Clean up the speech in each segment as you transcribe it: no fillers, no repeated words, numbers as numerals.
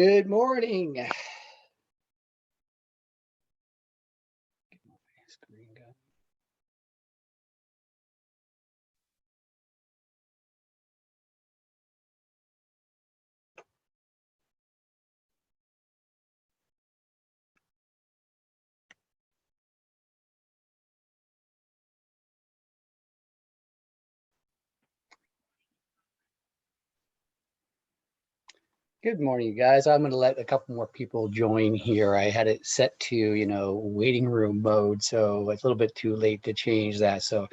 Good morning. Screen go. Good morning, you guys. I'm going to let a couple more people join here. I had it set to, waiting room mode, so it's a little bit too late to change that. So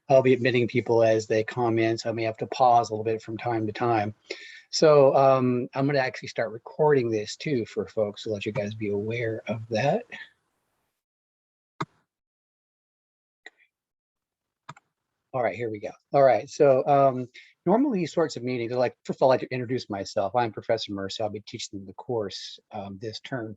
I'll be admitting people as they come in, so I may have to pause a little bit from time to time. So I'm going to actually start recording this too for folks to let you guys be aware of that. All right, here we go. All right, so normally these sorts of meetings are like, first of all, I'd like to introduce myself. I'm Professor Mercer. I'll be teaching them the course this term.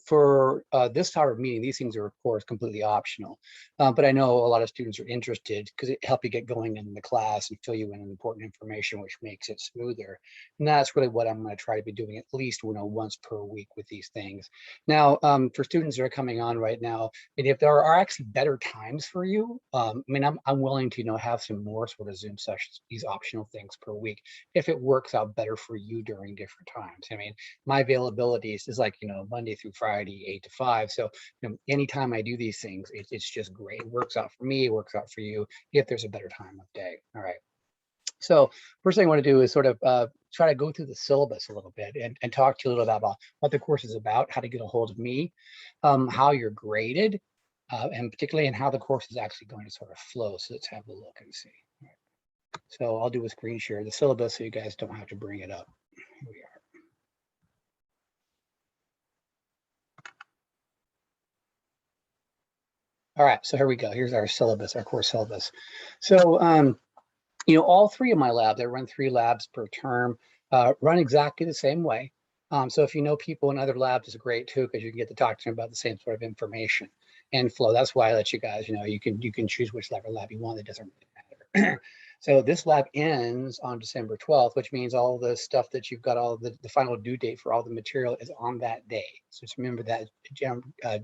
For this type of meeting, these things are, of course, completely optional. But I know a lot of students are interested because it helps you get going in the class and fill you in on important information, which makes it smoother. And that's really what I'm going to try to be doing at least once per week with these things. Now, for students that are coming on right now, and if there are actually better times for you, I'm willing to have some more sort of Zoom sessions, these optional things per week, if it works out better for you during different times. My availability is like Monday through Friday, 8 to 5. So anytime I do these things, it's just great. It works out for me, it works out for you if there's a better time of day. All right. So first thing I want to do is sort of try to go through the syllabus a little bit and talk to you a little bit about what the course is about, how to get a hold of me, how you're graded, and particularly in how the course is actually going to sort of flow. So let's have a look and see. All right. So I'll do a screen share of the syllabus so you guys don't have to bring it up. Here we are. All right, so here we go. Here's our syllabus, our course syllabus. So, all three of my labs, I run 3 labs per term, run exactly the same way. So if you know people in other labs, it's great too, because you can get to talk to them about the same sort of information and flow. That's why I let you guys, you can choose which lab you want. It doesn't really matter. So this lab ends on December 12th, which means all the stuff that you've got, all the final due date for all the material is on that day. So just remember that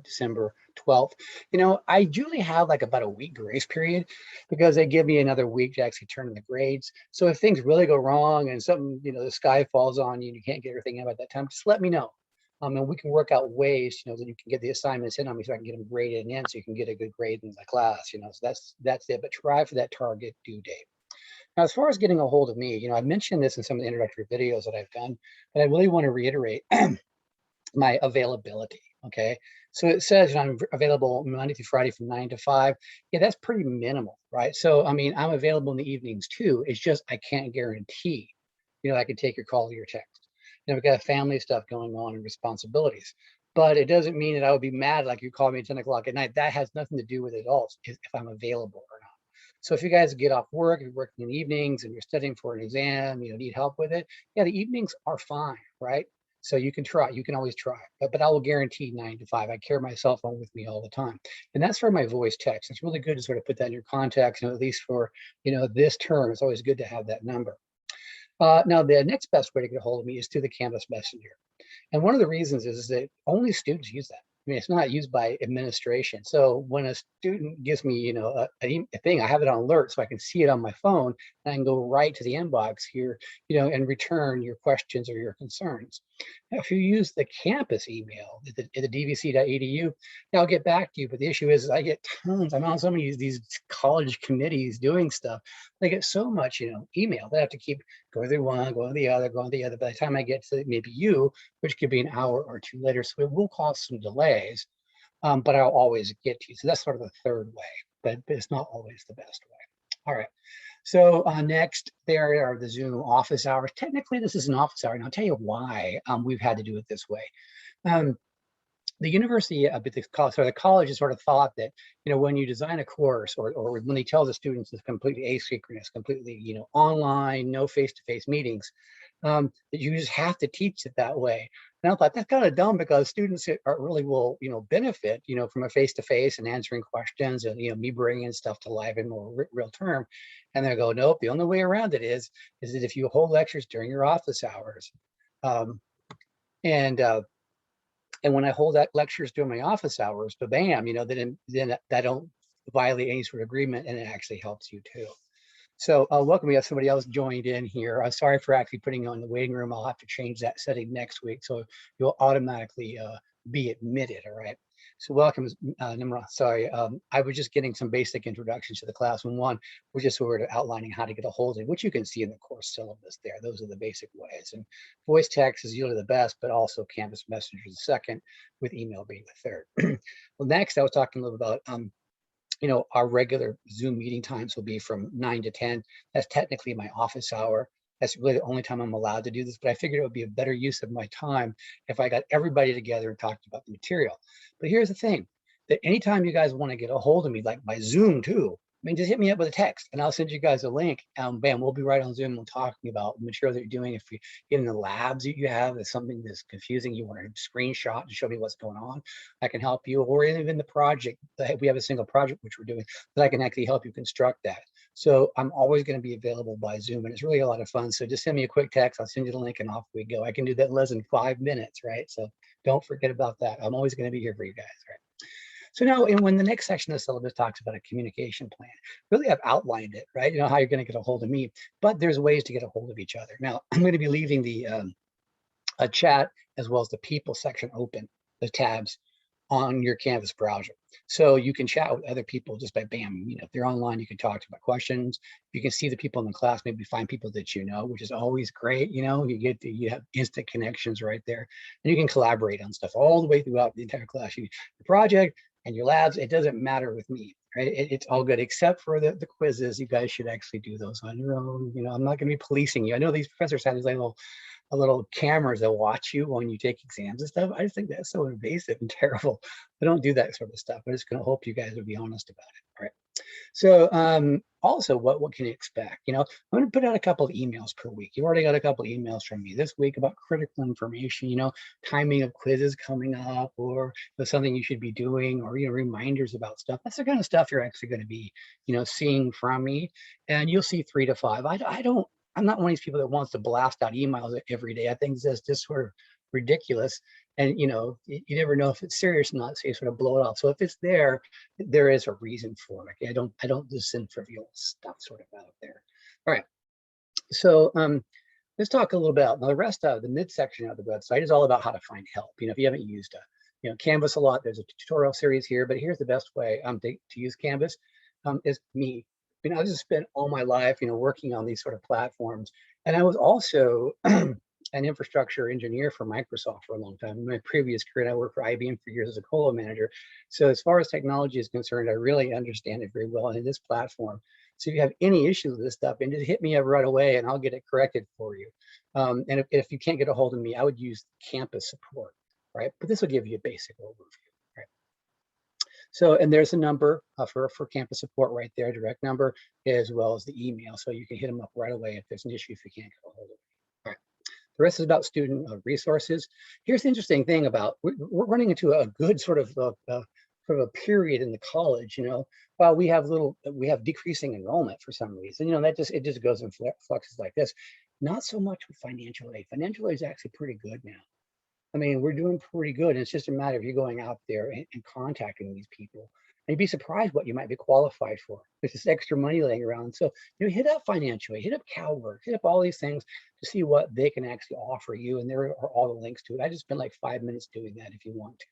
December 12th. I usually have like about a week grace period because they give me another week to actually turn in the grades. So if things really go wrong and something, the sky falls on you and you can't get everything in at that time, just let me know. And we can work out ways, that you can get the assignments in on me so I can get them graded in so you can get a good grade in the class, so that's it. But try for that target due date. Now, as far as getting a hold of me, I mentioned this in some of the introductory videos that I've done, but I really want to reiterate my availability. Okay. So it says I'm available Monday through Friday from 9 to 5. Yeah, that's pretty minimal, right? So, I'm available in the evenings too. It's just, I can't guarantee, I can take your call or your text. We've got family stuff going on and responsibilities, but it doesn't mean that I would be mad like you call me at 10 o'clock at night. That has nothing to do with it at all, if I'm available or not. So if you guys get off work, you're working in the evenings and you're studying for an exam, need help with it. Yeah, the evenings are fine, right? So you can try, you can always try, but I will guarantee 9 to 5. I carry my cell phone with me all the time. And that's for my voice text. It's really good to sort of put that in your contacts, at least for, this term. It's always good to have that number. Now, the next best way to get a hold of me is through the Canvas Messenger. And one of the reasons is that only students use that. It's not used by administration. So when a student gives me, a thing, I have it on alert so I can see it on my phone and I can go right to the inbox here, and return your questions or your concerns. Now, if you use the campus email at the dvc.edu, I'll get back to you. But the issue is I get tons. I'm on so many of these college committees doing stuff. They get so much, email. They have to keep going through one, going to the other, going to the other. By the time I get to maybe you, which could be an hour or two later, so it will cause some delays, but I'll always get to you. So that's sort of the third way, but it's not always the best way. All right. So next, there are the Zoom office hours. Technically, this is an office hour, and I'll tell you why we've had to do it this way. The university, the college has sort of thought that, when you design a course or when they tell the students it's completely asynchronous, completely, online, no face-to-face meetings, that you just have to teach it that way. And I thought that's kind of dumb because students really will, benefit, from a face-to-face and answering questions and, me bringing stuff to life in more real term. And they go, nope, the only way around it is that if you hold lectures during your office hours, And when I hold that lectures during my office hours, but bam, then I don't violate any sort of agreement, and it actually helps you too. So welcome. We have somebody else joined in here. I'm sorry for actually putting you in the waiting room. I'll have to change that setting next week, so you'll automatically be admitted. All right. So welcome, Nimra. Sorry, I was just getting some basic introductions to the class. And one, we're just sort of outlining how to get a hold of it, which you can see in the course syllabus there. Those are the basic ways. And voice text is usually the best, but also Canvas Messenger is the second, with email being the third. Well, next, I was talking a little about our regular Zoom meeting times will be from 9 to 10. That's technically my office hour. That's really the only time I'm allowed to do this, but I figured it would be a better use of my time if I got everybody together and talked about the material. But here's the thing, that anytime you guys want to get a hold of me, like by Zoom too, I mean, just hit me up with a text and I'll send you guys a link. Bam, we'll be right on Zoom and talking about the material that you're doing. If you in the labs that you have is something that's confusing, you want to screenshot to show me what's going on, I can help you. Or even the project, we have a single project which we're doing, that I can actually help you construct that. So I'm always going to be available by Zoom, and it's really a lot of fun. So just send me a quick text, I'll send you the link, and off we go. I can do that in less than 5 minutes, right? So don't forget about that. I'm always going to be here for you guys, right? So now, when the next section of the syllabus talks about a communication plan, really I've outlined it, right? How you're going to get a hold of me, but there's ways to get a hold of each other. Now, I'm going to be leaving the a chat as well as the people section open, the tabs on your Canvas browser. So you can chat with other people just by bam, if they're online, you can talk about questions. You can see the people in the class, maybe find people that which is always great. You have instant connections right there, and you can collaborate on stuff all the way throughout the entire class. Your project and your labs, it doesn't matter with me, right? It's all good, except for the quizzes. You guys should actually do those on your own. I'm not going to be policing you. I know these professors have these little cameras that watch you when you take exams and stuff. I just think that's so invasive and terrible. I don't do that sort of stuff. I'm just going to hope you guys will be honest about it. All right. So also, what can you expect? I'm going to put out a couple of emails per week. You already got a couple of emails from me this week about critical information, timing of quizzes coming up, or something you should be doing, or reminders about stuff. That's the kind of stuff you're actually going to be seeing from me, and you'll see 3 to 5. I'm not one of these people that wants to blast out emails every day. I think that's just sort of ridiculous. And you never know if it's serious or not, so you sort of blow it off. So if it's there is a reason for it. Okay? I don't just send trivial stuff sort of out there. All right. So let's talk a little bit about the rest of the midsection of the website is all about how to find help. If you haven't used Canvas a lot, there's a tutorial series here, but here's the best way to use Canvas is me. I just spent all my life, working on these sort of platforms. And I was also an infrastructure engineer for Microsoft for a long time. In my previous career, I worked for IBM for years as a colo manager. So as far as technology is concerned, I really understand it very well in this platform. So if you have any issues with this stuff, and just hit me up right away and I'll get it corrected for you. And if you can't get a hold of me, I would use campus support, right? But this will give you a basic overview. So, and there's a number for campus support right there, direct number, as well as the email. So you can hit them up right away if there's an issue, if you can't get a hold of them. All right. The rest is about student resources. Here's the interesting thing about, we're running into a good sort of a period in the college, while we have decreasing enrollment for some reason, it just goes in fluxes like this. Not so much with financial aid. Financial aid is actually pretty good now. I mean, we're doing pretty good. It's just a matter of you going out there and contacting these people. And you'd be surprised what you might be qualified for. There's this extra money laying around. So, hit up financial aid, hit up CalWorks, hit up all these things to see what they can actually offer you. And there are all the links to it. I just spent like 5 minutes doing that if you want to.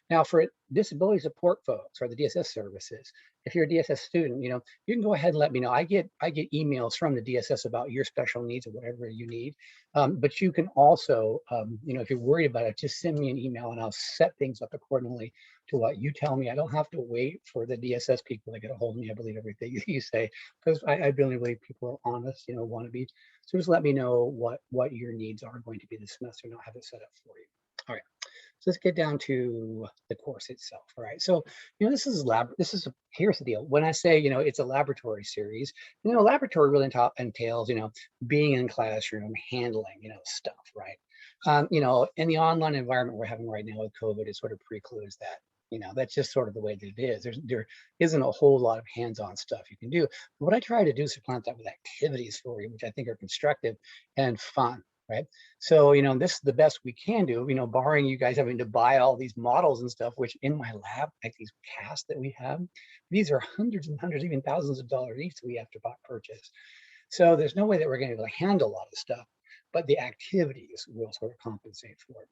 Now, for disability support folks or the DSS services, if you're a DSS student, you can go ahead and let me know. I get emails from the DSS about your special needs or whatever you need. But you can also, if you're worried about it, just send me an email and I'll set things up accordingly to what you tell me. I don't have to wait for the DSS people to get a hold of me. I believe everything you say, because I really believe people are honest, want to be. So just let me know what your needs are going to be this semester, and I'll have it set up for you. All right. So let's get down to the course itself. All right. So, here's the deal. When I say, it's a laboratory series, laboratory really entails, being in classroom, handling, stuff, right? In the online environment we're having right now with COVID, it sort of precludes that. That's just sort of the way that it is. There isn't a whole lot of hands-on stuff you can do. But what I try to do is supplant that with activities for you, which I think are constructive and fun. right? So, this is the best we can do, barring you guys having to buy all these models and stuff, which in my lab, like these casts that we have, these are hundreds and hundreds, even thousands of dollars each that we have to purchase. So there's no way that we're going to be able to handle a lot of stuff, but the activities will sort of compensate for it.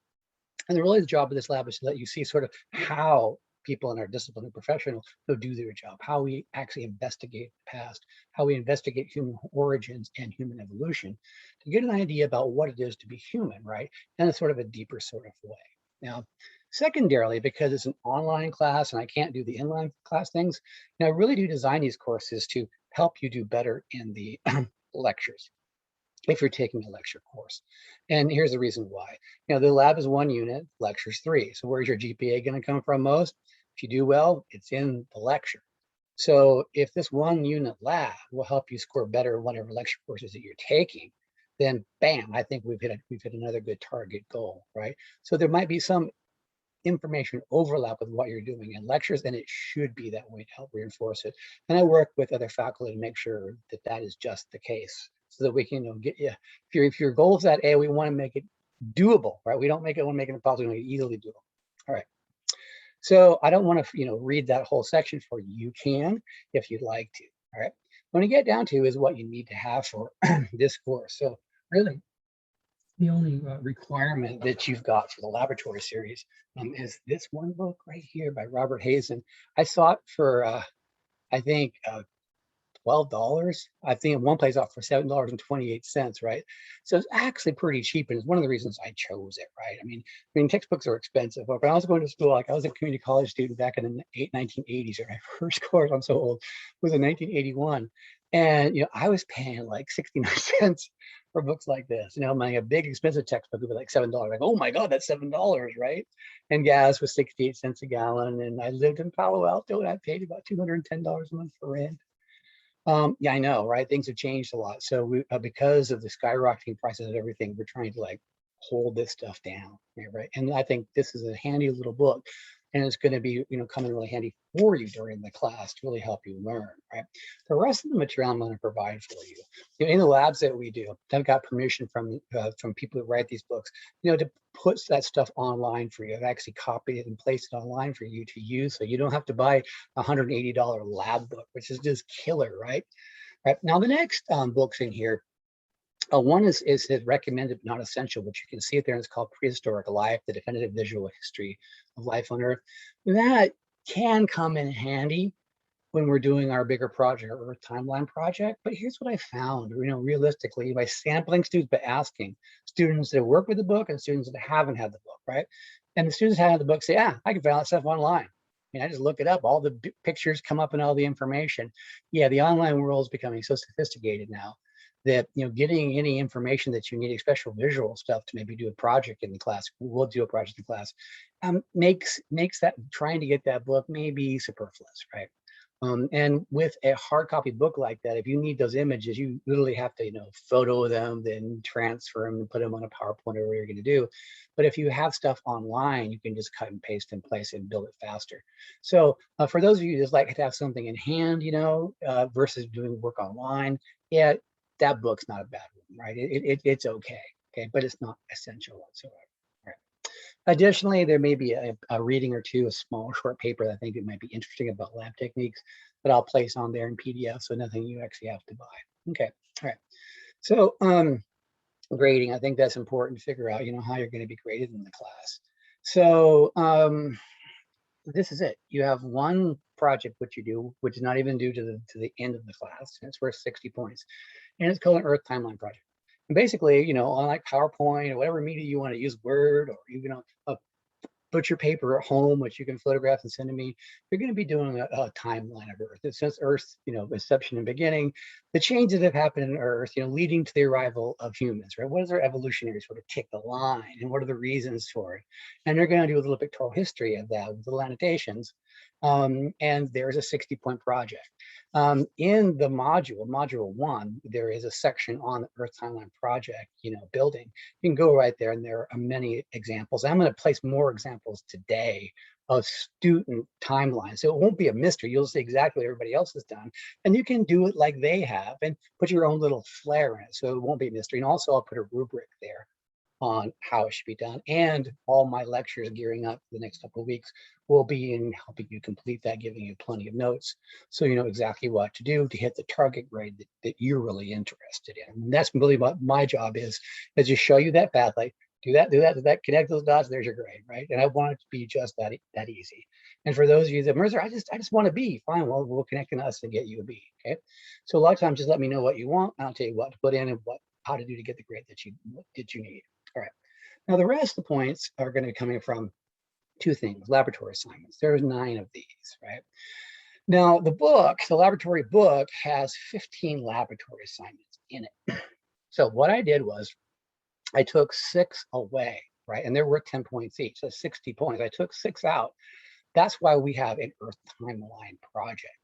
And really the job of this lab is to let you see sort of how people in our discipline and professionals will do their job, how we actually investigate the past, how we investigate human origins and human evolution to get an idea about what it is to be human, right? In a sort of a deeper sort of way. Now, secondarily, because it's an online class and I can't do the inline class things, I really do design these courses to help you do better in the lectures if you're taking a lecture course. And here's the reason why. The lab is 1 unit, lecture's 3. So where's your GPA going to come from most? If you do well, it's in the lecture. So if this 1 unit lab will help you score better in whatever lecture courses that you're taking, then bam, I think we've hit another good target goal, right? So there might be some information overlap with what you're doing in lectures, and it should be that way to help reinforce it. And I work with other faculty to make sure that that is just the case, so that we can get you. If your goal is that we want to make it doable, right? We don't want to make it impossible, we make it easily doable. All right. So I don't want to read that whole section for you. You can if you'd like to. All right. What I get down to is what you need to have for this course. So really, the only requirement that you've got for the laboratory series is this one book right here by Robert Hazen. I saw it for, I think, $12. I think in one place off for $7.28, right? So it's actually pretty cheap, and it's one of the reasons I chose it, right? I mean, textbooks are expensive. But when I was going to school, like I was a community college student back in the 1980s, or my first course, I'm so old, was in 1981. And, I was paying like 69 cents for books like this. A big expensive textbook would be like $7. Like, oh my God, that's $7, right? And gas was 68 cents a gallon. And I lived in Palo Alto and I paid about $210 a month for rent. Yeah, I know, right? Things have changed a lot. So we, because of the skyrocketing prices of everything, we're trying to like hold this stuff down, right? And I think this is a handy little book, and it's going to be, coming really handy for you during the class to really help you learn, right? The rest of the material I'm going to provide for you. In the labs that we do, I've got permission from people who write these books, to put that stuff online for you. I've actually copied it and placed it online for you to use, so you don't have to buy a $180 lab book, which is just killer, right? Right now, the next books in here. One is recommended but not essential, which you can see it there. And it's called Prehistoric Life: The Definitive Visual History of Life on Earth. That can come in handy when we're doing our bigger project or Earth Timeline project. But here's what I found, realistically, by sampling students, by asking students that work with the book and students that haven't had the book, right? And the students that have the book say, I can find that stuff online. I just look it up. All the pictures come up and all the information. Yeah, the online world is becoming so sophisticated now that getting any information that you need, especially visual stuff, to maybe do a project in the class. We'll do a project in class. Makes that trying to get that book maybe superfluous, right? And with a hard copy book like that, if you need those images, you literally have to, photo them, then transfer them and put them on a PowerPoint or whatever you're going to do. But if you have stuff online, you can just cut and paste in place and build it faster. So for those of you who just like to have something in hand, versus doing work online, yeah, that book's not a bad one, right? It's okay, but it's not essential whatsoever. Right. Additionally, there may be a reading or two, a small short paper that I think it might be interesting about lab techniques that I'll place on there in PDF, so nothing you actually have to buy. Okay, all right. So grading, I think that's important to figure out, how you're going to be graded in the class. So this is it. You have one project which you do, which is not even due to the end of the class, and it's worth 60 points. And it's called an Earth Timeline project. And basically, on like PowerPoint or whatever media you want to use, Word, or even put your paper at home, which you can photograph and send to me. You're going to be doing a timeline of Earth. Since Earth's, inception and beginning, the changes that have happened in Earth, leading to the arrival of humans, right? What is our evolutionary sort of tick the line, and what are the reasons for it? And they're going to do a little pictorial history of that with little annotations. And there's a 60-point project. In the module 1, there is a section on the Earth Timeline project, building. You can go right there, and there are many examples. I'm going to place more examples today of student timelines. So it won't be a mystery. You'll see exactly what everybody else has done. And you can do it like they have and put your own little flair in it. So it won't be a mystery. And also I'll put a rubric there on how it should be done. And all my lectures gearing up for the next couple of weeks will be in helping you complete that, giving you plenty of notes so you know exactly what to do to hit the target grade that you're really interested in. And that's really what my job is just show you that path, like do that, connect those dots, there's your grade, right? And I want it to be just that easy. And for those of you that, Mercer, I just want a B, fine, well, we'll connect us to get you a B, okay? So a lot of times just let me know what you want, and I'll tell you what to put in and how to do to get the grade that you need. All right. Now the rest of the points are going to be coming from two things: laboratory assignments. There's 9 of these, right? Now the laboratory book has 15 laboratory assignments in it. So what I did was I took 6 away, right? And they're worth 10 points each, so 60 points. I took 6 out. That's why we have an Earth Timeline project.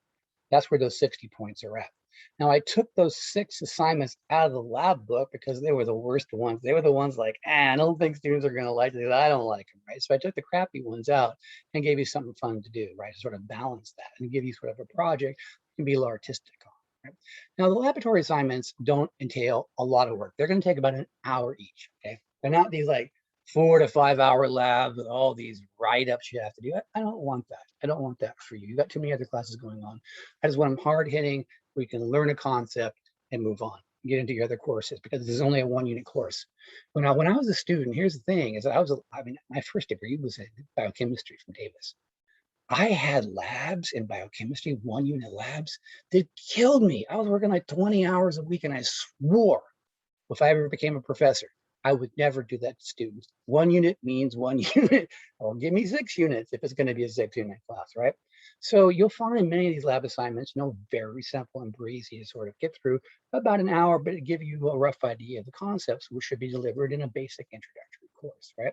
That's where those 60 points are at. Now, I took those 6 assignments out of the lab book because they were the worst ones. They were the ones like, I don't think students are going to like these. I don't like them, right? So I took the crappy ones out and gave you something fun to do, right? To sort of balance that and give you sort of a project you can be a little artistic on, right? Now, the laboratory assignments don't entail a lot of work. They're going to take about an hour each, okay? They're not these like 4 to 5 hour labs with all these write-ups you have to do. I don't want that. I don't want that for you. You got too many other classes going on. I just want them hard hitting. We can learn a concept and move on, get into your other courses, because this is only a 1-unit course. When I was a student, here's the thing: is my first degree was in biochemistry from Davis. I had labs in biochemistry, 1-unit labs, that killed me. I was working like 20 hours a week, and I swore if I ever became a professor, I would never do that to students. 1 unit means 1 unit, or give me 6 units if it's going to be a 6-unit class, right? So you'll find many of these lab assignments, very simple and breezy to sort of get through, about an hour, but it give you a rough idea of the concepts which should be delivered in a basic introductory course, right?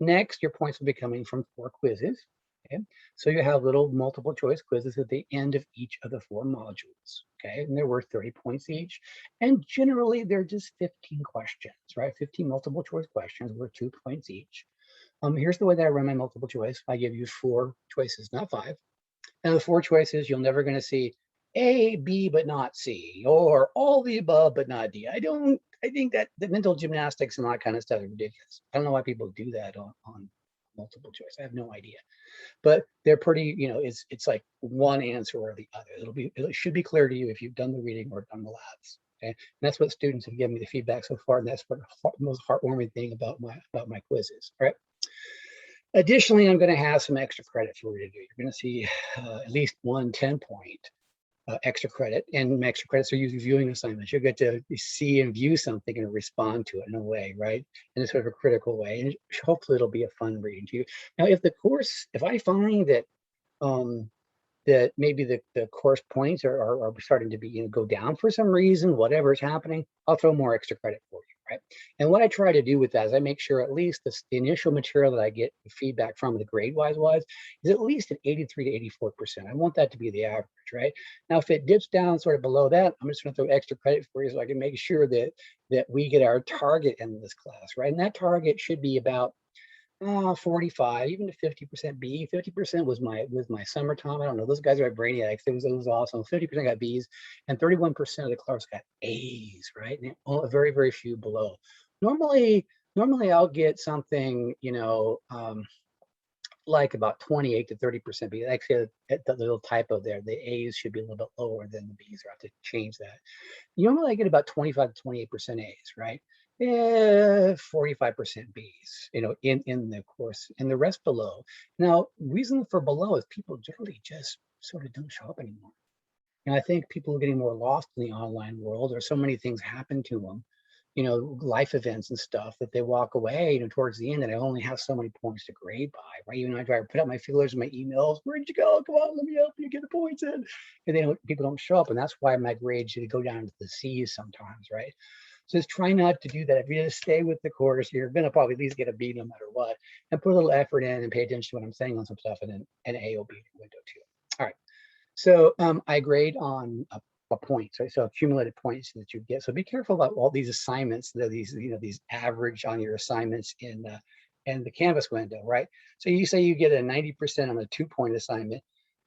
Next, your points will be coming from 4 quizzes. Okay, so you have little multiple choice quizzes at the end of each of the 4 modules. Okay, and they're worth 30 points each. And generally, they're just 15 questions, right? 15 multiple choice questions worth 2 points each. Here's the way that I run my multiple choice. I give you 4 choices, not 5. And the 4 choices, you're never going to see A, B, but not C, or all the above, but not D. I think that the mental gymnastics and that kind of stuff is ridiculous. I don't know why people do that on multiple choice. I have no idea. But they're pretty, it's like one answer or the other. It should be clear to you if you've done the reading or done the labs. Okay, and that's what students have given me the feedback so far, and that's what the most heartwarming thing about my quizzes. All right. Additionally, I'm going to have some extra credit for you to do. You're going to see at least 1 10-point extra credit, and extra credits are usually viewing assignments. You'll get to see and view something and respond to it in a way, right? In a sort of a critical way, and hopefully it'll be a fun reading to you. Now, if I find that that maybe the course points are starting to be go down for some reason, whatever is happening, I'll throw more extra credit for you, right? And what I try to do with that is I make sure at least the initial material that I get feedback from the grade-wise is at least an 83 to 84%. I want that to be the average, right? Now, if it dips down sort of below that, I'm just going to throw extra credit for you so I can make sure that we get our target in this class, right? And that target should be about 45, even to 50% B. 50% was my summertime. I don't know. Those guys are brainiacs. It was awesome. 50% got B's, and 31% of the class got A's, right? And very, very few below. Normally I'll get something, like about 28 to 30% B. Actually, at the little typo there, the A's should be a little bit lower than the B's. I have to change that. Normally I get about 25 to 28% A's, right? 45% B's, in the course, and the rest below. Now, reason for below is people generally just sort of don't show up anymore. And I think people are getting more lost in the online world, or so many things happen to them, life events and stuff, that they walk away, towards the end, and I only have so many points to grade by, right? Even I try to put out my feelers and my emails, where'd you go? Come on, let me help you get the points in. And people don't show up, and that's why my grades should go down to the C's sometimes, right? So just try not to do that. If you just stay with the course, you're going to probably at least get a B no matter what, and put a little effort in and pay attention to what I'm saying on some stuff, and then an A will be the window too. All right. So I grade on a points, right? So accumulated points that you get. So be careful about all these assignments, these average on your assignments in and the Canvas window, right? So you say you get a 90% on a 2-point assignment,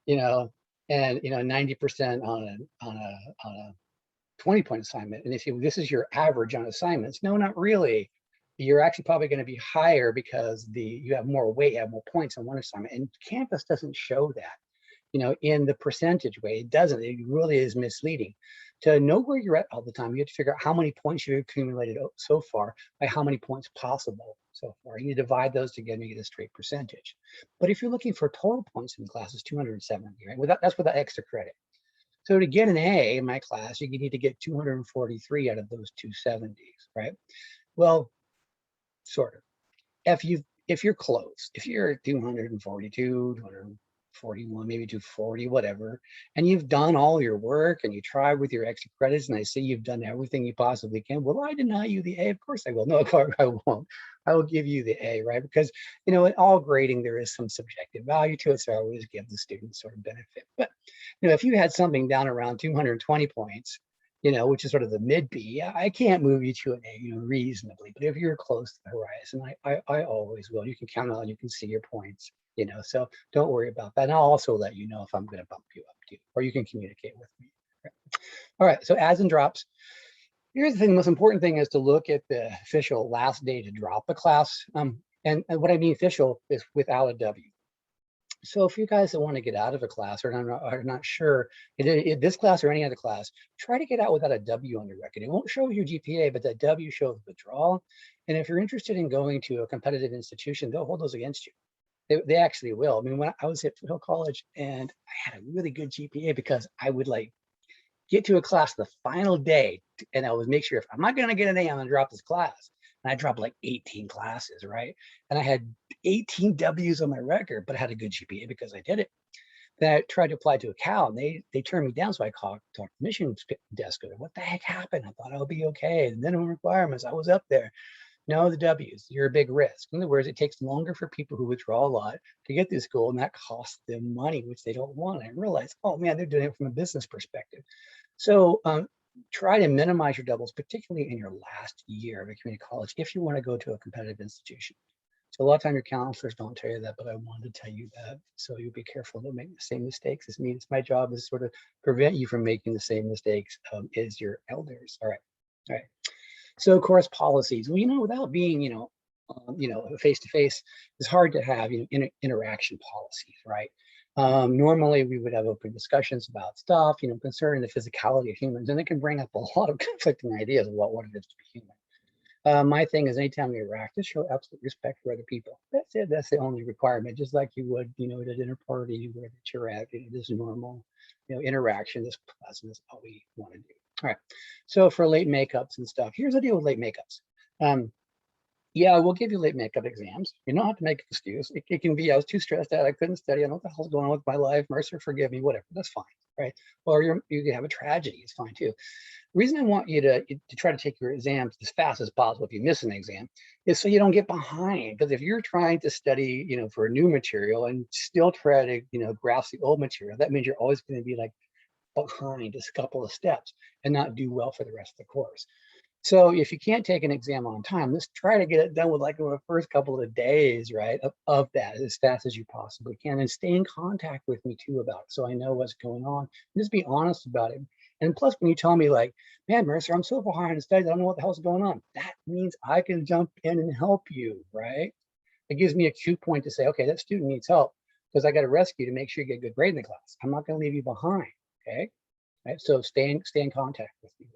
you know, and 90% on a 20-point assignment. And if this is your average on assignments, no, not really. You're actually probably going to be higher because you have more weight, you have more points on one assignment. And Canvas doesn't show that, in the percentage way. It doesn't. It really is misleading. To know where you're at all the time, you have to figure out how many points you've accumulated so far by how many points possible so far. You divide those together, you get a straight percentage. But if you're looking for total points in the class, it's 270, right? That's without extra credit. So to get an A in my class, you need to get 243 out of those 270s, right? Well, sort of. If you're close, if you're 242, 241, maybe 240, whatever, and you've done all your work and you try with your extra credits, and I see you've done everything you possibly can, will I deny you the A? Of course I will. No, of course I won't. I will give you the A, right? Because, in all grading, there is some subjective value to it, so I always give the students sort of benefit. But, if you had something down around 220 points, which is sort of the mid B, I can't move you to an A, reasonably. But if you're close to the horizon, I always will. You can count on, you can see your points, so don't worry about that. And I'll also let you know if I'm going to bump you up too, or you can communicate with me. All right, so adds and drops. Here's the thing, the most important thing is to look at the official last day to drop the class. And what I mean official is without a W. So if you guys that want to get out of a class or are not sure, this class or any other class, try to get out without a W on your record. It won't show your GPA, but that W shows withdrawal. And if you're interested in going to a competitive institution, they'll hold those against you. They actually will. I mean, when I was at Foothill College and I had a really good GPA because I would get to a class the final day and I would make sure if I'm not going to get an A, I'm going to drop this class. And I dropped like 18 classes, right? And I had 18 W's on my record, but I had a good GPA because I did it. Then I tried to apply to a Cal and they turned me down. So I talked to the admission desk. What the heck happened? I thought I would be okay. The minimum requirements, I was up there. No, the W's, you're a big risk. In other words, it takes longer for people who withdraw a lot to get through school, and that costs them money, which they don't want. I realized, oh man, they're doing it from a business perspective. So try to minimize your doubles, particularly in your last year of a community college, if you want to go to a competitive institution. So a lot of time your counselors don't tell you that, but I wanted to tell you that. So you'll be careful, don't make the same mistakes as me. It's my job is sort of prevent you from making the same mistakes as your elders. All right. So course policies, well, without being, face-to-face, it's hard to have interaction policies, right? Normally we would have open discussions about stuff, concerning the physicality of humans, and it can bring up a lot of conflicting ideas about what it is to be human. My thing is anytime we interact, just show absolute respect for other people. That's it. That's the only requirement, just like you would, at a dinner party where you're at, this normal, interaction, this pleasant is all we want to do. All right, so for late makeups and stuff, here's the deal with late makeups. Yeah, we'll give you late makeup exams. You don't have to make an excuse. It can be, I was too stressed out, I couldn't study, I don't know what the hell's going on with my life, Mercer, forgive me, whatever, that's fine, right? Or you can have a tragedy, it's fine too. The reason I want you to try to take your exams as fast as possible if you miss an exam is so you don't get behind. Because if you're trying to study, for a new material and still try to, grasp the old material, that means you're always going to be behind just a couple of steps and not do well for the rest of the course. So if you can't take an exam on time, let's try to get it done with the first couple of days, right, of that as fast as you possibly can, and stay in contact with me too about it so I know what's going on. And just be honest about it. And plus, when you tell me man, Mercer, I'm so behind in studies, I don't know what the hell's going on, that means I can jump in and help you, right? It gives me a cue point to say, okay, that student needs help because I got to rescue to make sure you get a good grade in the class. I'm not going to leave you behind, okay? Right? So stay in contact with me.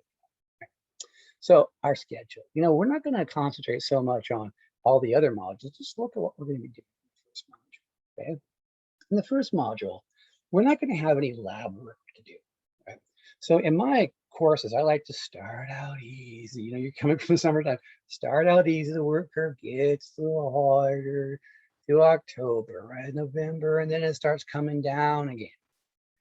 So our schedule, we're not going to concentrate so much on all the other modules. Just look at what we're going to be doing in the first module, okay? In the first module, we're not going to have any lab work to do, right? So in my courses, I like to start out easy. You're coming from the summertime, start out easy, the work curve gets a little harder through October, right? November, and then it starts coming down again.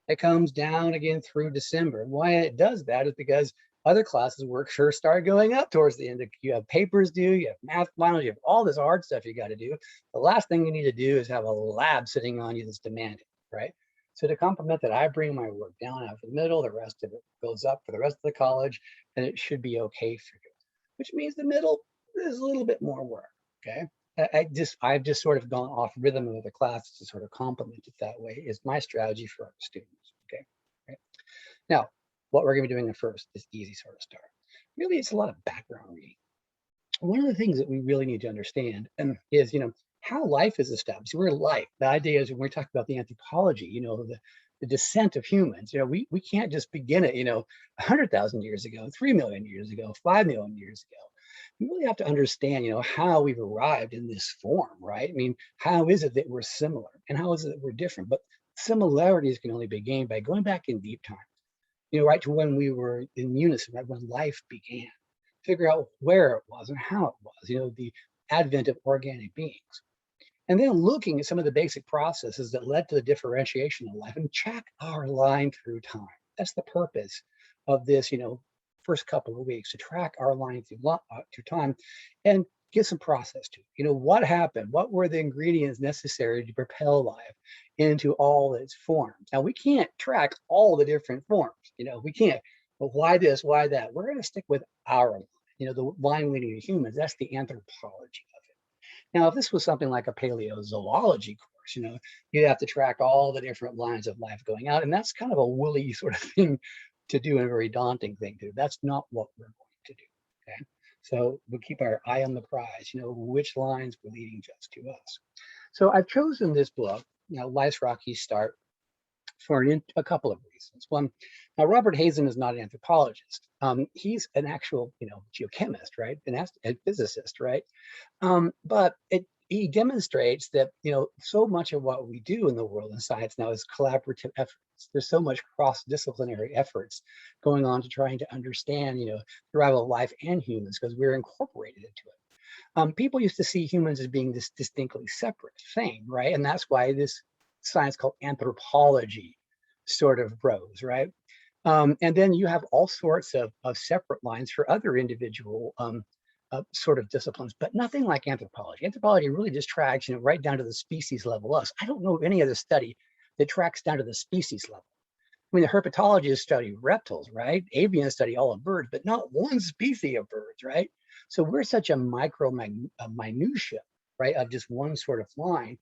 It comes down again through December. Why it does that is because other classes work sure start going up towards the end. You have papers due, you have math finals, you have all this hard stuff you got to do. The last thing you need to do is have a lab sitting on you that's demanding, right? So to complement that, I bring my work down out of the middle, the rest of it goes up for the rest of the college, and it should be okay for you, which means the middle is a little bit more work, okay? I've just sort of gone off rhythm of the class to sort of complement it that way is my strategy for our students. Okay. Right. Now, what we're going to be doing at first is easy sort of start. Really, it's a lot of background reading. One of the things that we really need to understand is, how life is established. We're life. The idea is when we're talking about the anthropology, the descent of humans, we can't just begin it, 100,000 years ago, 3 million years ago, 5 million years ago. We really have to understand, how we've arrived in this form, right? I mean, how is it that we're similar and how is it that we're different? But similarities can only be gained by going back in deep time, right to when we were in unison, right when life began. Figure out where it was and how it was, the advent of organic beings. And then looking at some of the basic processes that led to the differentiation of life and check our line through time. That's the purpose of this, first couple of weeks, to track our line through time and get some process to it. What happened? What were the ingredients necessary to propel life into all its forms? Now, we can't track all the different forms, we can't. But why this? Why that? We're going to stick with our line, the line leading to humans. That's the anthropology of it. Now, if this was something like a paleozoology course, you'd have to track all the different lines of life going out. And that's kind of a woolly sort of thing to do and a very daunting thing to do. That's not what we're going to do. Okay. So we'll keep our eye on the prize, which lines were leading just to us. So I've chosen this book, Life's Rocky Start, for a couple of reasons. One, now Robert Hazen is not an anthropologist. He's an actual, geochemist, right? A physicist, right? But he demonstrates that, so much of what we do in the world in science now is collaborative efforts. There's so much cross-disciplinary efforts going on to trying to understand, the arrival of life and humans because we're incorporated into it. People used to see humans as being this distinctly separate thing, right? And that's why this science called anthropology sort of rose, right? And then you have all sorts of separate lines for other individual sort of disciplines, but nothing like anthropology. Anthropology really just tracks, right down to the species level. I don't know of any other study that tracks down to the species level. I mean, the herpetologists study reptiles, right? Avians study all of birds, but not one species of birds, right? So we're such a minutia, right, of just one sort of line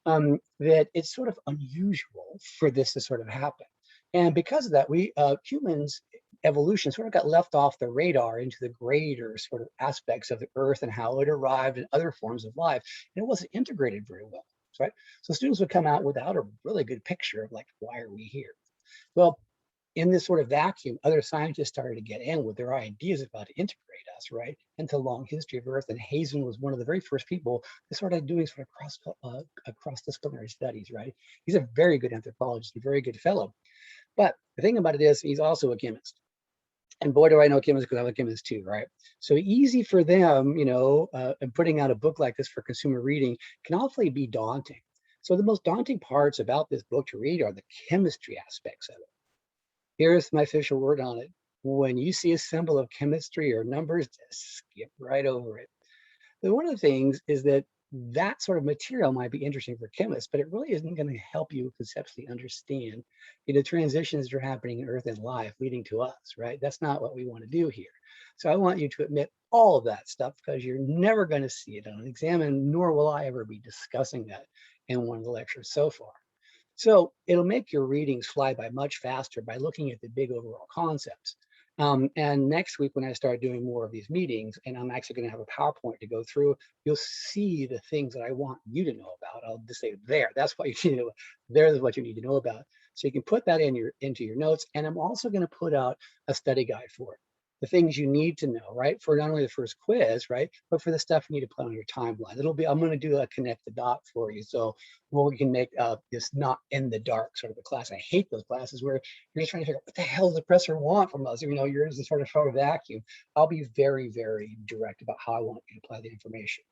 that it's sort of unusual for this to sort of happen. And because of that, we humans evolution sort of got left off the radar into the greater sort of aspects of the earth and how it arrived in other forms of life. And it wasn't integrated very well, right? So students would come out without a really good picture of like, why are we here? Well, in this sort of vacuum, other scientists started to get in with their ideas about to integrate us, right, into the long history of Earth. And Hazen was one of the very first people that started doing sort of cross-disciplinary studies, right? He's a very good anthropologist, a very good fellow. But the thing about it is he's also a chemist. And boy, do I know chemists because I'm a chemist too, right? So easy for them, and putting out a book like this for consumer reading can awfully be daunting. So the most daunting parts about this book to read are the chemistry aspects of it. Here's my official word on it. When you see a symbol of chemistry or numbers, just skip right over it. But one of the things is that sort of material might be interesting for chemists, but it really isn't going to help you conceptually understand, transitions that are happening in Earth and life leading to us, right? That's not what we want to do here. So I want you to admit all of that stuff because you're never going to see it on an exam, and nor will I ever be discussing that in one of the lectures so far. So it'll make your readings fly by much faster by looking at the big overall concepts. And next week, when I start doing more of these meetings, and I'm actually going to have a PowerPoint to go through, you'll see the things that I want you to know about. I'll just say there, that's what you need to know. There's what you need to know about. So you can put that into your notes. And I'm also going to put out a study guide for it. The things you need to know, right? For not only the first quiz, right? But for the stuff you need to put on your timeline. I'm going to do a connect the dot for you. So we can make this not in the dark sort of a class. I hate those classes where you're just trying to figure out what the hell does the professor want from us? You're in this sort of vacuum. I'll be very, very direct about how I want you to apply the information.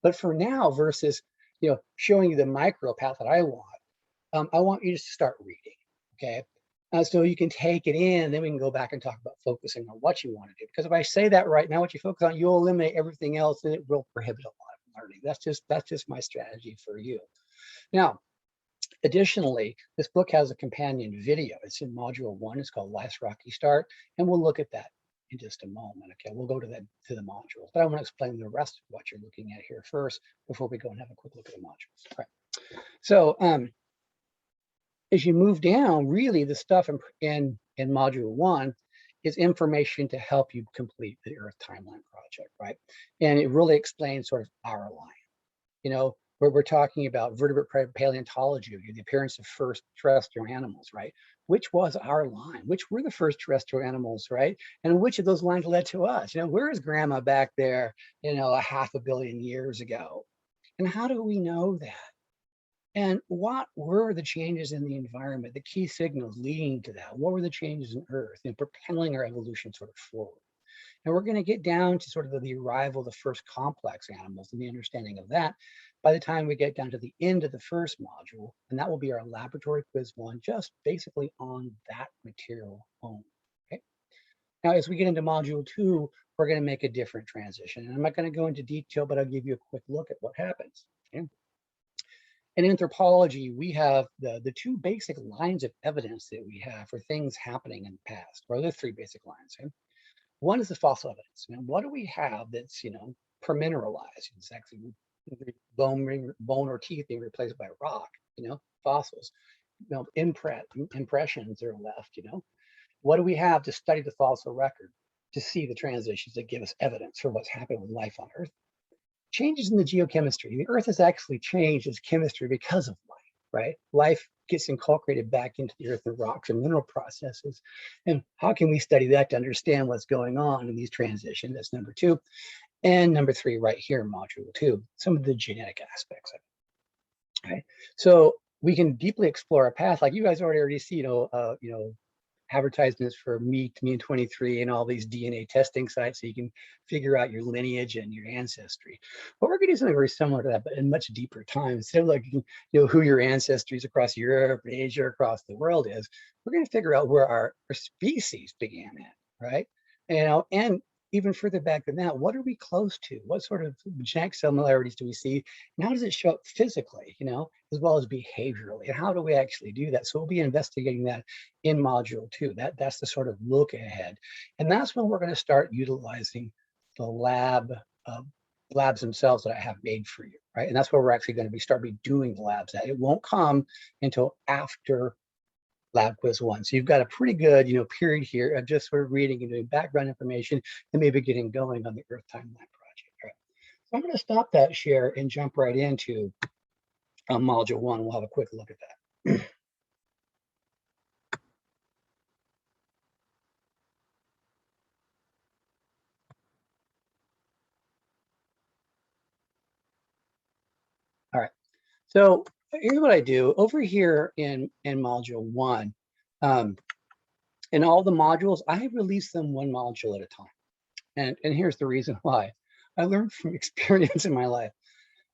But for now, versus, showing you the micro path that I want you to start reading, okay? So you can take it in, then we can go back and talk about focusing on what you want to do. Because if I say that right now, what you focus on, you'll eliminate everything else, and it will prohibit a lot of learning. That's just my strategy for you. Now, additionally, this book has a companion video. It's in module 1. It's called Life's Rocky Start, and we'll look at that in just a moment. Okay, we'll go to the modules, but I want to explain the rest of what you're looking at here first before we go and have a quick look at the modules. All right. So as you move down, really the stuff in module 1 is information to help you complete the Earth Timeline project, right? And it really explains sort of our line. You know, where we're talking about vertebrate paleontology, the appearance of first terrestrial animals, right? Which was our line? Which were the first terrestrial animals, right? And which of those lines led to us? You know, where is grandma back there, you know, 500 million years ago? And how do we know that? And what were the changes in the environment, the key signals leading to that? What were the changes in Earth and propelling our evolution sort of forward? And we're going to get down to sort of the arrival of the first complex animals and the understanding of that by the time we get down to the end of the first module. And that will be our laboratory quiz 1, just basically on that material only. Okay. Now, as we get into module 2, we're going to make a different transition. And I'm not going to go into detail, but I'll give you a quick look at what happens. Okay. In anthropology, we have the 2 basic lines of evidence that we have for things happening in the past, or the 3 basic lines. Okay? One is the fossil evidence. Now, what do we have that's, you know, permineralized? It's actually bone or teeth being replaced by rock, you know, fossils. You know, impressions are left, you know. What do we have to study the fossil record to see the transitions that give us evidence for what's happening with life on Earth? Changes in the geochemistry. The Earth has actually changed its chemistry because of life, right? Life gets inculcated back into the earth and rocks and mineral processes. And how can we study that to understand what's going on in these transitions? That's number 2. And number 3, right here in module 2, some of the genetic aspects of it. Right? So we can deeply explore a path, like you guys already see, you know, advertisements for Me23 and all these DNA testing sites, so you can figure out your lineage and your ancestry. But we're going to do something very similar to that, but in much deeper time. Instead of like, you know, who your ancestries across Europe, Asia, across the world is, we're going to figure out where our species began at, right? You know, and even further back than that, what are we close to? What sort of genetic similarities do we see? And how does it show up physically, you know, as well as behaviorally? And how do we actually do that? So we'll be investigating that in module 2. That's the sort of look ahead. And that's when we're going to start utilizing the labs themselves that I have made for you, right? And that's where we're actually going to start doing the labs at. It won't come until after Lab Quiz 1. So you've got a pretty good, you know, period here of just sort of reading and doing background information and maybe getting going on the Earth Timeline project. All right. So I'm going to stop that share and jump right into module 1. We'll have a quick look at that. All right. So here's what I do over here in module 1. In all the modules, I release them 1 module at a time. And here's the reason why. I learned from experience in my life.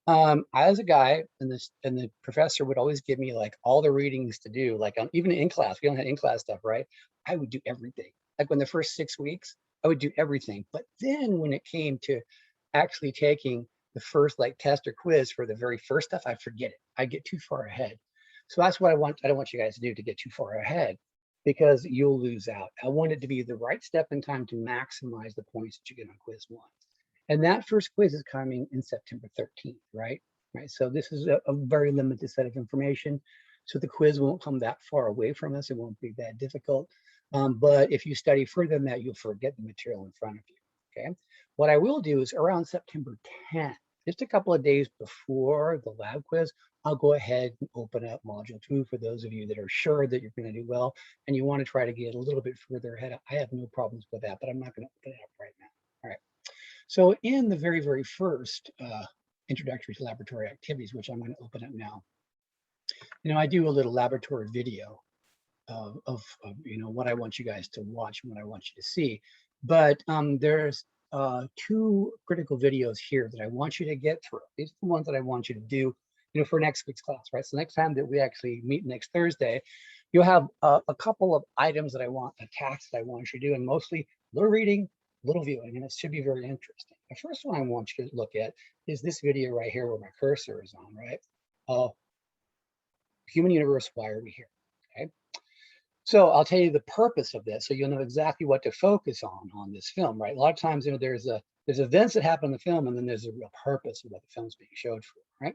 I was a guy, and the professor would always give me like all the readings to do, like even in class. We don't have in-class stuff, right? I would do everything. Like when the first 6 weeks, I would do everything. But then when it came to actually taking the first like test or quiz for the very first stuff, I forget it. I get too far ahead. So that's what I don't want you guys to do, to get too far ahead, because you'll lose out. I want it to be the right step in time to maximize the points that you get on quiz 1. And that first quiz is coming in September 13th, right? So this is a very limited set of information. So the quiz won't come that far away from us. It won't be that difficult. But if you study further than that, you'll forget the material in front of you, okay? What I will do is around September 10th, just a couple of days before the lab quiz, I'll go ahead and open up module 2 for those of you that are sure that you're going to do well and you want to try to get a little bit further ahead. I have no problems with that, but I'm not going to open it up right now. All right. So in the very, very first introductory to laboratory activities, which I'm going to open up now, you know, I do a little laboratory video of you know, what I want you guys to watch and what I want you to see. But there's 2 critical videos here that I want you to get through. These are the ones that I want you to do, you know, for next week's class, right? So next time that we actually meet next Thursday, you'll have a couple of items that I want, a task that I want you to do, and mostly little reading, little viewing, and it should be very interesting. The first one I want you to look at is this video right here where my cursor is on, right? Human universe, why are we here? Okay. So I'll tell you the purpose of this, so you'll know exactly what to focus on this film, right? A lot of times, there's events that happen in the film, and then there's a real purpose of what the film's being showed for, right?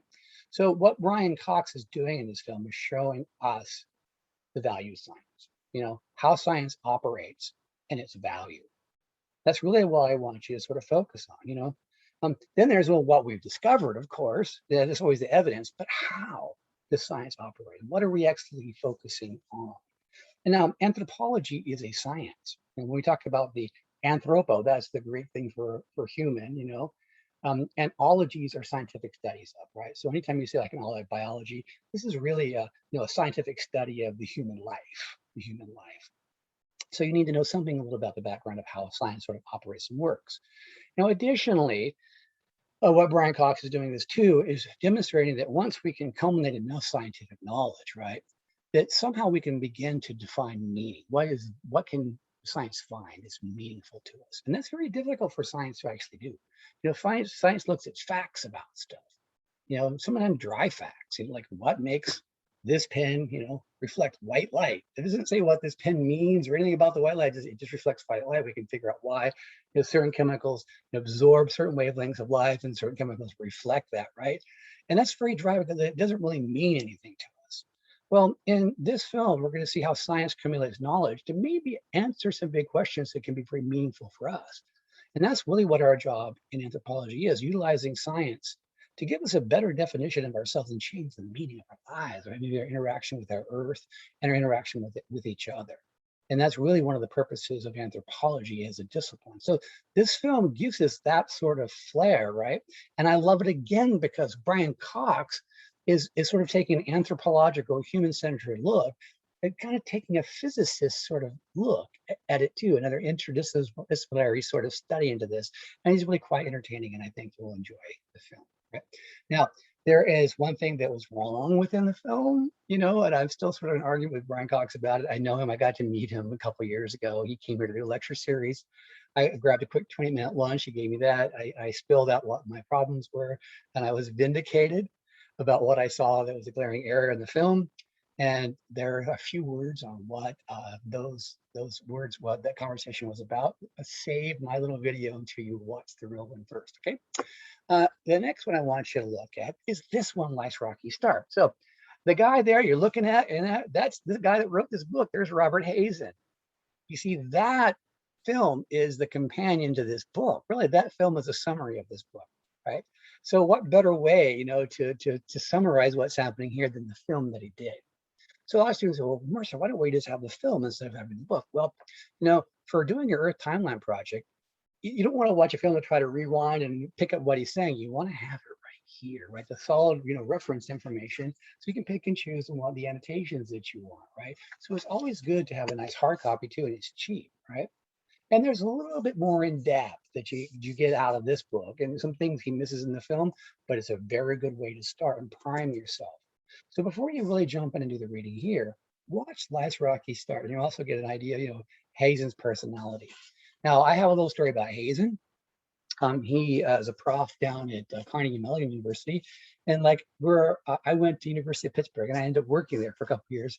So what Brian Cox is doing in this film is showing us the value of science, how science operates and its value. That's really what I want you to sort of focus on. Then there's, well, what we've discovered, of course. There's always the evidence, but how does science operate? What are we actually focusing on? And now anthropology is a science. And when we talk about the anthropo, that's the Greek thing for human, and ologies are scientific studies of, right? So anytime you say like an biology, this is really a scientific study of the human life. So you need to know something a little about the background of how science sort of operates and works. Now, additionally, what Brian Cox is doing this too is demonstrating that once we can culminate enough scientific knowledge, right, that somehow we can begin to define meaning. What can science find is meaningful to us? And that's very difficult for science to actually do. Science looks at facts about stuff, sometimes dry facts, like what makes this pen, reflect white light. It doesn't say what this pen means or anything about the white light. It just reflects white light. We can figure out why certain chemicals absorb certain wavelengths of light and certain chemicals reflect that, right? And that's very dry because it doesn't really mean anything to us. Well, in this film, we're going to see how science accumulates knowledge to maybe answer some big questions that can be very meaningful for us. And that's really what our job in anthropology is, utilizing science to give us a better definition of ourselves and change the meaning of our lives, right? Maybe our interaction with our earth and our interaction with each other. And that's really one of the purposes of anthropology as a discipline. So this film gives us that sort of flair, right? And I love it again because Brian Cox is sort of taking an anthropological, human-centered look and kind of taking a physicist sort of look at it too, another interdisciplinary sort of study into this. And he's really quite entertaining, and I think you'll enjoy the film. Right? Now, there is one thing that was wrong within the film, and I'm still sort of in argument with Brian Cox about it. I know him. I got to meet him a couple of years ago. He came here to do a lecture series. I grabbed a quick 20-minute lunch. He gave me that. I spilled out what my problems were, and I was vindicated about what I saw that was a glaring error in the film. And there are a few words on what those words, what that conversation was about. Save my little video until you watch the real one first, okay? The next one I want you to look at is this one, Life's Rocky Start. So the guy there you're looking at, and that's the guy that wrote this book. There's Robert Hazen. You see, that film is the companion to this book. Really, that film is a summary of this book, right? So what better way, to summarize what's happening here than the film that he did? So a lot of students say, well, Marcia, why don't we just have the film instead of having the book? Well, for doing your Earth Timeline project, you don't want to watch a film and try to rewind and pick up what he's saying. You want to have it right here, right? The solid, reference information, so you can pick and choose and want the annotations that you want, right? So it's always good to have a nice hard copy too, and it's cheap, right? And there's a little bit more in depth that you get out of this book, and some things he misses in the film, but it's a very good way to start and prime yourself. So before you really jump in and do the reading here, watch Life's Rocky Start, and you'll also get an idea, Hazen's personality. Now, I have a little story about Hazen. He is a prof down at Carnegie Mellon University, and I went to University of Pittsburgh, and I ended up working there for a couple of years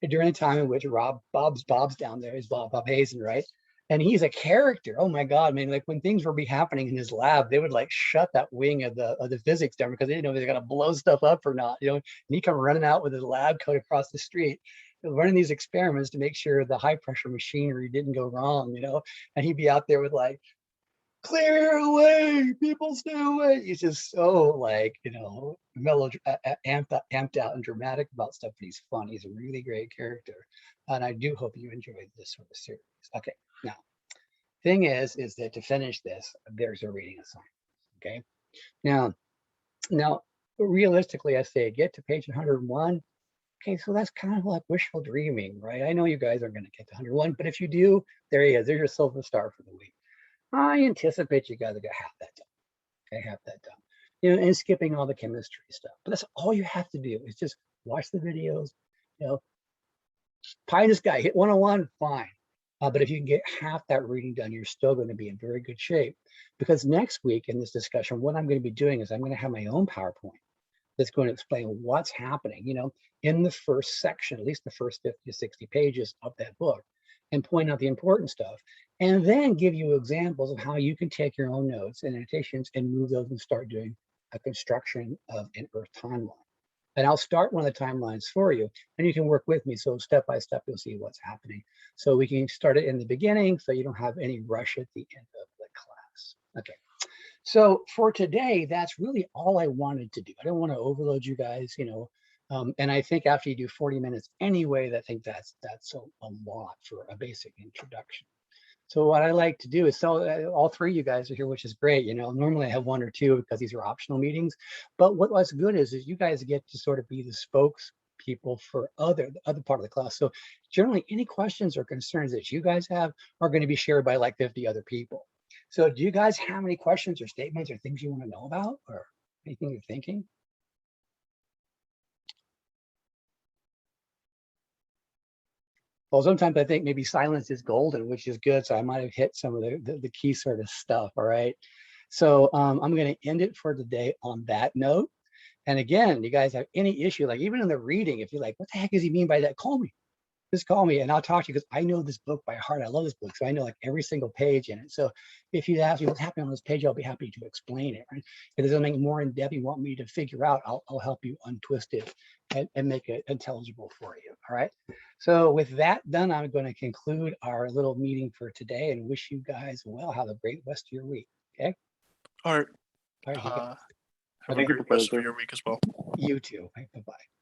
during a time in which Bob's down there is Bob Hazen, right? And he's a character. Oh my God, man! Like when things would be happening in his lab, they would like shut that wing of the physics down because they didn't know if they're gonna blow stuff up or not. And he come running out with his lab coat across the street, running these experiments to make sure the high pressure machinery didn't go wrong. And he'd be out there with like, clear away, people stay away. He's just so amped out and dramatic about stuff, but he's fun. He's a really great character. And I do hope you enjoyed this sort of series. Okay, now, thing is that to finish this, there's a reading assignment, okay? Now, realistically, I say get to page 101. Okay, so that's kind of like wishful dreaming, right? I know you guys aren't gonna get to 101, but if you do, there he is, there's your silver star for the week. I anticipate you guys are gonna have that done. Okay, have that done. And skipping all the chemistry stuff. But that's all you have to do is just watch the videos, pie in the sky, hit 101, fine. But if you can get half that reading done, you're still going to be in very good shape. Because next week in this discussion, what I'm going to be doing is I'm going to have my own PowerPoint. that's going to explain what's happening, in the first section, at least the first 50 to 60 pages of that book, and point out the important stuff, and then give you examples of how you can take your own notes and annotations and move those and start doing a construction of an Earth timeline. And I'll start one of the timelines for you, and you can work with me. So step by step, you'll see what's happening. So we can start it in the beginning, so you don't have any rush at the end of the class. Okay. So for today, that's really all I wanted to do. I don't want to overload you guys, and I think after you do 40 minutes anyway, I think that's a lot for a basic introduction. So what I like to do is, all three of you guys are here, which is great. Normally I have one or two because these are optional meetings, but what's good is you guys get to sort of be the spokespeople for the other part of the class. So generally any questions or concerns that you guys have are going to be shared by like 50 other people. So do you guys have any questions or statements or things you want to know about, or anything you're thinking? Well, sometimes I think maybe silence is golden, which is good. So I might have hit some of the key sort of stuff. All right. So I'm going to end it for today on that note. And again, you guys have any issue, like even in the reading, if you're like, what the heck does he mean by that? Call me. Just call me and I'll talk to you, because I know this book by heart. I love this book. So I know like every single page in it. So if you ask me what's happening on this page, I'll be happy to explain it. Right? If there's something more in depth you want me to figure out, I'll help you untwist it and make it intelligible for you. All right. So with that done, I'm going to conclude our little meeting for today and wish you guys well. Have a great rest of your week. Okay. All right. All right. Have a great rest of your week as well. You too. Bye-bye.